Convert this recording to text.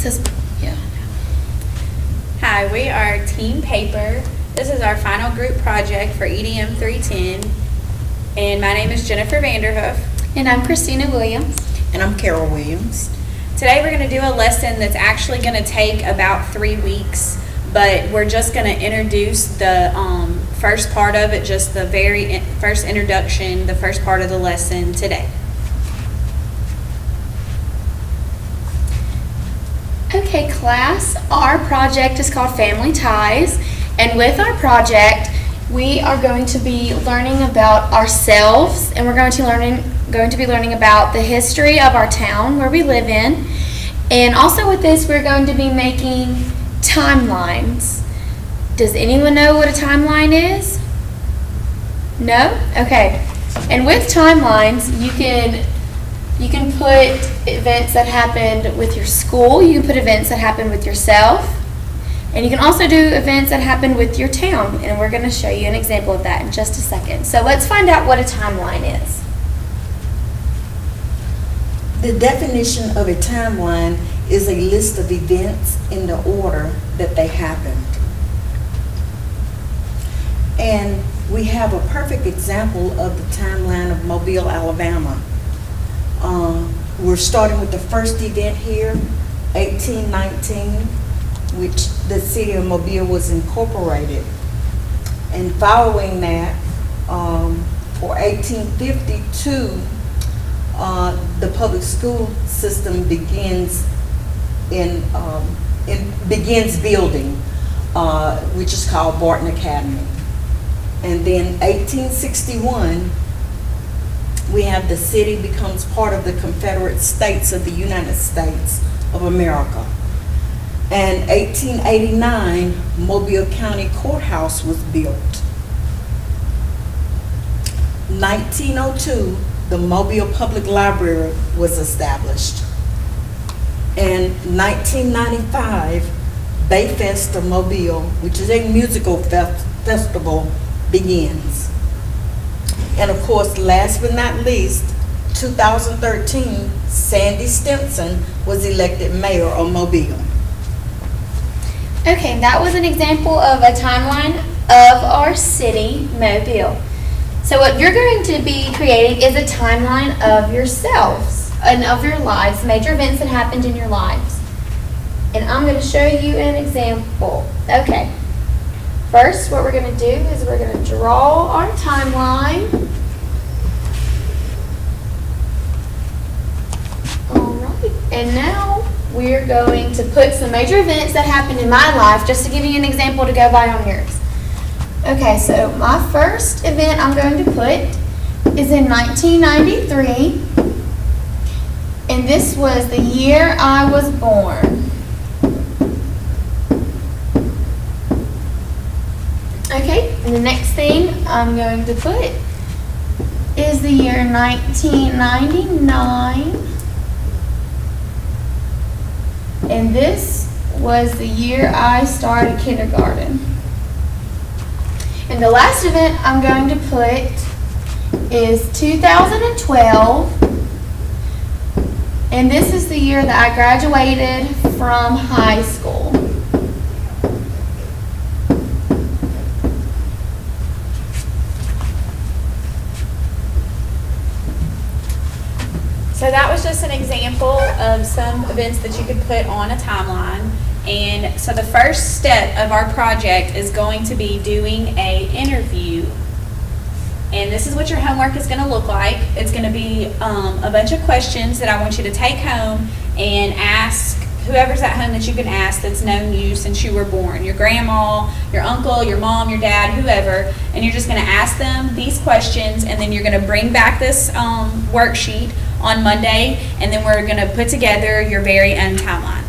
says, yeah. Hi, we are Team Paper. This is our final group project for EDM 310. And my name is Jennifer Vanderhoof. And I'm Christina Williams. And I'm Carol Williams. Today we're going to do a lesson that's actually going to take about 3 weeks, but we're just going to introduce the first part of it, just the very first introduction, the first part of the lesson today. Okay, class, our project is called Family Ties, and with our project, we are going to be learning about ourselves, and we're going to be learning about the history of our town where we live in, and also with this, we're going to be making timelines. Does anyone know what a timeline is? No? Okay. And with timelines, you can put events that happened with your school, you can put events that happened with yourself, and you can also do events that happened with your town, and we're going to show you an example of that in just a second. So let's find out what a timeline is. The definition of a timeline is a list of events in the order that they happened. And we have a perfect example of the timeline of Mobile, Alabama. We're starting with the first event here, 1819, which the city of Mobile was incorporated. And following that, for 1852, the public school system begins building, which is called Barton Academy. And then 1861, we have the city becomes part of the Confederate States of the United States of America. And 1889, Mobile County Courthouse was built. 1902, the Mobile Public Library was established. And 1995, Bayfest of Mobile, which is a musical festival, begins. And of course, last but not least, 2013, Sandy Stimson was elected mayor of Mobile. Okay, that was an example of a timeline of our city, Mobile. So what you're going to be creating is a timeline of yourselves and of your lives, major events that happened in your lives. And I'm going to show you an example. Okay. First, what we're going to do is we're going to draw our timeline. All right. And now we're going to put some major events that happened in my life, just to give you an example to go by on yours. Okay, so my first event I'm going to put is in 1993. And this was the year I was born. Okay, and the next thing I'm going to put is the year 1999. And this was the year I started kindergarten. And the last event I'm going to put is 2012. And this is the year that I graduated from high school. So that was just an example of some events that you could put on a timeline. And so the first step of our project is going to be doing an interview. And this is what your homework is going to look like. It's going to be a bunch of questions that I want you to take home and ask whoever's at home that you can ask that's known you since you were born. Your grandma, your uncle, your mom, your dad, whoever. And you're just going to ask them these questions, and then you're going to bring back this worksheet on Monday, and then we're going to put together your very own timeline.